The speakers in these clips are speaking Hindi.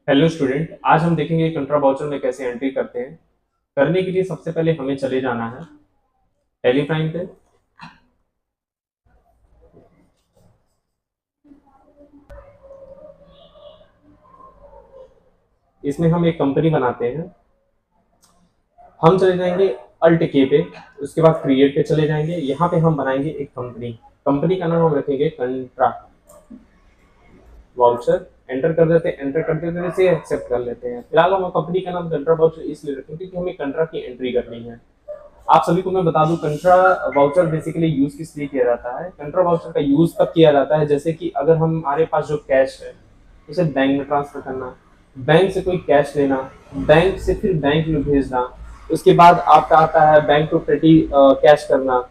हेलो स्टूडेंट, आज हम देखेंगे कंट्रा वाउचर में कैसे एंट्री करते हैं। करने के लिए सबसे पहले हमें चले जाना है टेलीप्राइम पे। इसमें हम एक कंपनी बनाते हैं। हम चले जाएंगे अल्ट के पे, उसके बाद क्रिएट पे चले जाएंगे। यहाँ पे हम बनाएंगे एक कंपनी। कंपनी का नाम हम रखेंगे कंट्रा वाउचर। एंटर कर देते हैं, एंटर करते देते से एक्सेप्ट कर लेते हैं। फिलहाल हम कंपनी का नाम कंट्रा वाउचर इसलिए रखेंगे क्योंकि हमें कंट्रा की एंट्री करनी है। आप सभी को मैं बता दूं, कंट्रा वाउचर बेसिकली यूज किस लिए किया जाता है। कंट्रा वाउचर का यूज तब किया जाता है जैसे कि अगर हमारे पास जो कैश है उसे बैंक में ट्रांसफर करना, बैंक से कोई कैश लेना, बैंक से फिर बैंक में भेजना, उसके बाद आपका आता है बैंक टू पेटी कैश करना,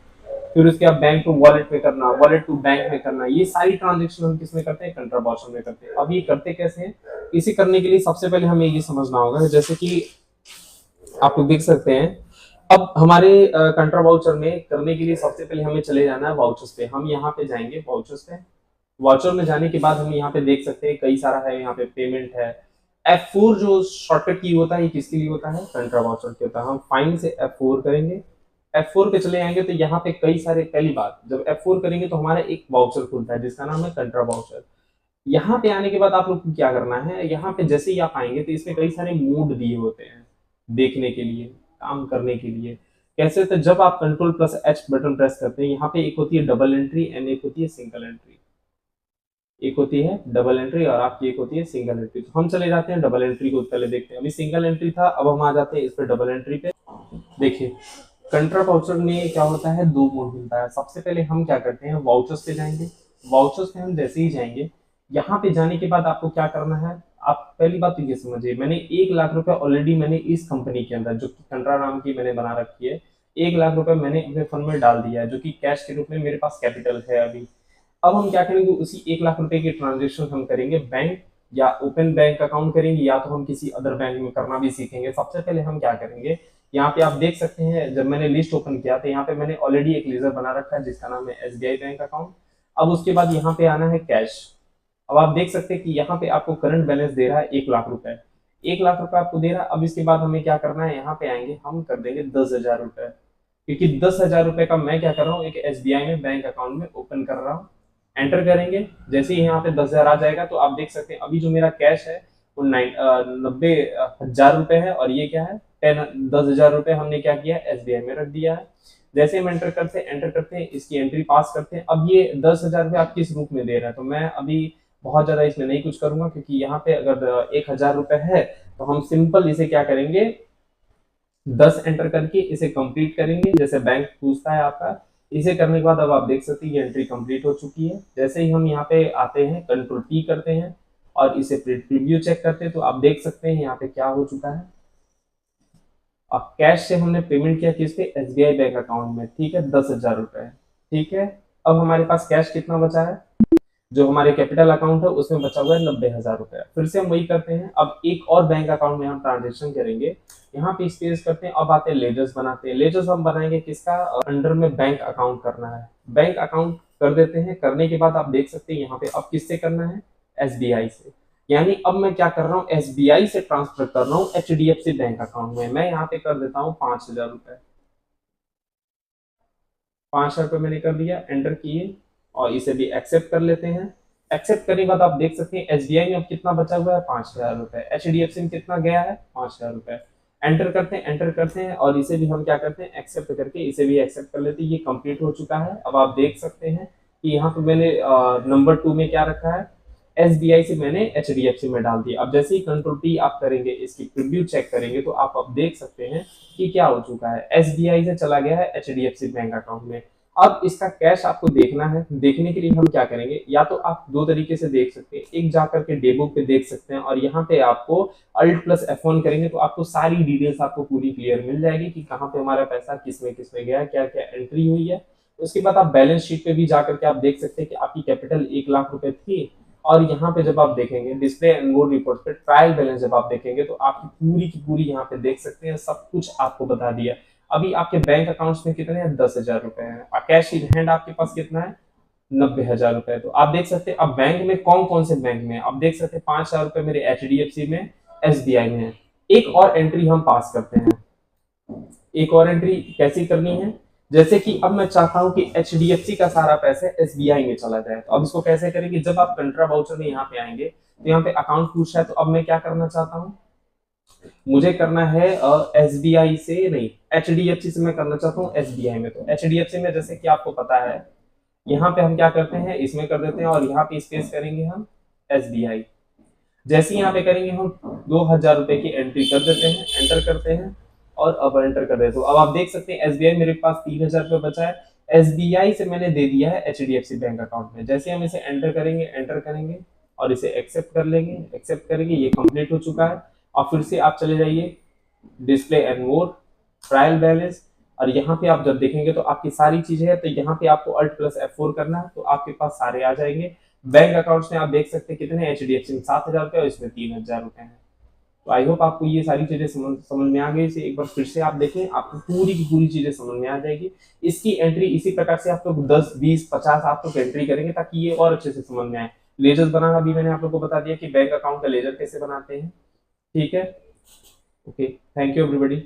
फिर उसके बाद बैंक टू वॉलेट में करना, वॉलेट टू बैंक में करना। ये सारी ट्रांजेक्शन हम किस में करते हैं? कंट्रा वाउचर में करते हैं। अब ये करते कैसे हैं? इसे करने के लिए सबसे पहले हमें ये समझना होगा, जैसे कि आप लोग देख सकते हैं। अब हमारे कंट्रा वाउचर में करने के लिए सबसे पहले हमें चले जाना है वाउचर्स पे। हम यहाँ पे जाएंगे वाउचर्स पे। वाउचर में जाने के बाद हम यहाँ पे देख सकते हैं कई सारा है। यहाँ पे पेमेंट है। F4 जो शॉर्टकट की होता है, ये किसके लिए होता है? कंट्रा वाउचर के होता है। हम फाइन से F4 करेंगे। F4 पे चले जाएंगे तो यहाँ पे कई सारे, पहली बात जब F4 करेंगे तो हमारा एक वाउचर खुलता है जिसका नाम है कंट्रा वाउचर। यहाँ पे आने के बाद आप लोग को क्या करना है, यहाँ पे जैसे ही आप आएंगे तो इसमें कई सारे मोड दिए होते हैं देखने के लिए, काम करने के लिए। कैसे? तो जब आप control plus H button press करते हैं, यहाँ पे एक होती है डबल एंट्री एंड एक होती है सिंगल एंट्री। एक होती है डबल एंट्री और आपकी एक होती है सिंगल एंट्री। तो हम चले जाते हैं डबल एंट्री को पहले देखते हैं। अभी सिंगल एंट्री था, अब हम आ जाते हैं इस पर डबल एंट्री पे। देखिए, कंट्रा वाउचर में क्या होता है, दो मोड मिलता है। सबसे पहले हम क्या करते हैं, वाउचर्स पे जाएंगे। वाउचर्स पे हम जैसे ही जाएंगे, यहाँ पे जाने के बाद आपको क्या करना है। आप पहली बात तो ये समझिए, मैंने 1 लाख रुपए ऑलरेडी मैंने इस कंपनी के अंदर, जो कि कंट्रा नाम की मैंने बना रखी है, 1 लाख रुपए मैंने अपने फंड में डाल दिया है, जो कि कैश के रूप में मेरे पास कैपिटल है अभी। अब हम क्या करेंगे, उसी 1 लाख रुपए की ट्रांजेक्शन हम करेंगे बैंक या ओपन बैंक अकाउंट करेंगे, या तो हम किसी अदर बैंक में करना भी सीखेंगे। सबसे पहले हम क्या करेंगे, यहाँ पे आप देख सकते हैं जब मैंने लिस्ट ओपन किया तो यहाँ पे मैंने ऑलरेडी एक लेजर बना रखा है जिसका नाम है एसबीआई बैंक अकाउंट। अब उसके बाद यहाँ पे आना है कैश। अब आप देख सकते हैं कि यहाँ पे आपको करंट बैलेंस दे रहा है 1 लाख रुपए। 1 लाख रुपए आपको दे रहा है। अब इसके बाद हमें क्या करना है, यहाँ पे आएंगे, हम कर देंगे 10,000 रुपए, क्योंकि 10,000 रुपए का मैं क्या कर रहा हूँ, एक एसबीआई में बैंक अकाउंट में ओपन कर रहा हूँ। एंटर करेंगे, जैसे ही यहाँ पे 10,000 आ जाएगा तो आप देख सकते हैं अभी जो मेरा कैश है वो 90,000 रुपए है। और ये क्या है, 10,000 रुपए हमने क्या किया, एसबीआई में रख दिया है। जैसे हम एंटर करते हैं, इसकी एंट्री पास करते हैं। अब ये 10,000 रुपए आप किस रूप में दे रहे हैं, तो मैं अभी बहुत ज्यादा इसमें नहीं कुछ करूंगा, क्योंकि यहाँ पे अगर 1,000 रुपए है तो हम सिंपल इसे क्या करेंगे, 10 एंटर करके इसे कंप्लीट करेंगे जैसे बैंक पूछता है आपका। इसे करने के बाद अब आप देख सकते हैं ये एंट्री कंप्लीट हो चुकी है। जैसे ही हम यहाँ पे आते हैं, कंट्रोल टी करते हैं और इसे प्रीव्यू चेक करते हैं, तो आप देख सकते हैं यहाँ पे क्या हो चुका है। अब कैश से हमने पेमेंट किया किस पे, एसबीआई बैंक अकाउंट में, ठीक है, 10,000 रुपए। ठीक है, अब हमारे पास कैश कितना बचा है, जो हमारे कैपिटल अकाउंट है उसमें बचा हुआ है 90,000 रुपया। फिर से हम वही करते हैं, अब एक और बैंक अकाउंट में हम ट्रांजेक्शन करेंगे। यहाँ पे स्पेस करते हैं, अब आते हैं लेजर्स बनाते हैं। लेजर्स हम बनाएंगे किसका, अंडर में बैंक अकाउंट करना है, बैंक अकाउंट कर देते हैं। करने के बाद आप देख सकते हैं यहाँ पे अब किससे करना है, एसबीआई से। यानी अब मैं क्या कर रहा हूँ, एसबीआई से ट्रांसफर कर रहा हूँ एचडीएफसी बैंक अकाउंट में। मैं यहाँ पे कर देता हूँ 5,000 रुपए। 5,000 रुपए मैंने कर दिया, एंटर किए और इसे भी एक्सेप्ट कर लेते हैं। एक्सेप्ट करने के बाद आप देख सकते हैं एसबीआई में अब कितना बचा हुआ है, 5,000 रुपए। एचडीएफसी में कितना गया है, 5,000 रुपए। एंटर करते हैं और इसे भी हम क्या करते हैं, एक्सेप्ट करके इसे भी एक्सेप्ट कर लेते हैं। ये कंप्लीट हो चुका है। अब आप देख सकते हैं कि यहाँ पे मैंने नंबर 2 में क्या रखा है, एसबीआई से मैंने एचडीएफसी में डाल दिया। अब जैसे ही कंट्रोल टी आप करेंगे, इसकी प्रीव्यू चेक करेंगे, तो आप अब देख सकते हैं कि क्या हो चुका है, एसबीआई से चला गया है एचडीएफसी बैंक अकाउंट में। अब इसका कैश आपको देखना है। देखने के लिए हम क्या करेंगे, या तो आप दो तरीके से देख सकते हैं, एक जाकर के डेबुक पे देख सकते हैं और यहाँ पे आपको अल्ट प्लस F1 करेंगे तो आपको सारी डिटेल्स आपको पूरी क्लियर मिल जाएगी कि कहाँ पे हमारा पैसा किस में गया, क्या क्या एंट्री हुई है। उसके बाद आप बैलेंस शीट पे भी जाकर के आप देख सकते हैं कि आपकी कैपिटल 1 लाख रुपए थी। और यहाँ पे जब आप देखेंगे डिस्प्ले एंड मोड रिपोर्ट पे ट्रायल बैलेंस जब आप देखेंगे तो आपकी पूरी की पूरी यहाँ पे देख सकते हैं, सब कुछ आपको बता दिया। अभी आपके बैंक अकाउंट्स में कितने हैं, 10,000 रुपए हैं। और कैश इन हैंड आपके पास कितना है, 90,000 रुपए। तो आप देख सकते हैं अब बैंक में कौन कौन से बैंक में, आप देख सकते हैं 5,000 रुपए मेरे HDFC में, SBI में है। एक और एंट्री हम पास करते हैं। एक और एंट्री कैसी करनी है, जैसे कि अब मैं चाहता हूं कि HDFC का सारा पैसा SBI में चला जाए, तो अब इसको कैसे करेंगे, जब आप कंट्रा वाउचर में यहाँ पे आएंगे तो यहाँ पे अकाउंट पूछा है, तो अब मैं क्या करना चाहता हूँ, मुझे करना है SBI से नहीं, HDFC से मैं करना चाहता हूँ SBI में। तो HDFC में जैसे कि आपको पता है, यहाँ पे हम क्या करते हैं, इसमें कर देते हैं और यहाँ पे स्पेस करेंगे हम SBI। जैसे ही यहाँ पे करेंगे हम 2,000 रुपए की एंट्री कर देते हैं, एंटर करते हैं और अब एंटर कर देते हैं। तो अब आप देख सकते हैं SBI मेरे पास 3,000 रुपए बचा है, SBI से मैंने दे दिया है HDFC बैंक अकाउंट में। जैसे हम इसे एंटर करेंगे और इसे एक्सेप्ट कर लेंगे, एक्सेप्ट करेंगे, ये कंप्लीट हो चुका है। और फिर से आप चले जाइए display and more, trial balance, और यहाँ पे आप जब देखेंगे तो आपकी सारी चीजें हैं, तो यहाँ पे आपको Alt+F4 करना है, तो आपके पास सारे आ जाएंगे। बैंक अकाउंट्स में आप देख सकते हैं कितने, HDFC में 7,000 रुपए और इसमें 3,000 रुपए हैं। तो आई होप आपको ये सारी चीजें समझ में आ गई। इसे एक बार फिर से आप देखें, आपको पूरी की पूरी चीजें समझ में आ जाएगी। इसकी एंट्री इसी प्रकार से आप लोग 10, 20, 50 आप लोग एंट्री करेंगे ताकि ये और अच्छे से समझ में आए। लेजर्स बनाना भी मैंने आप लोग को बता दिया कि बैंक अकाउंट का लेजर कैसे बनाते हैं। ठीक है, ओके, थैंक यू एवरीबॉडी।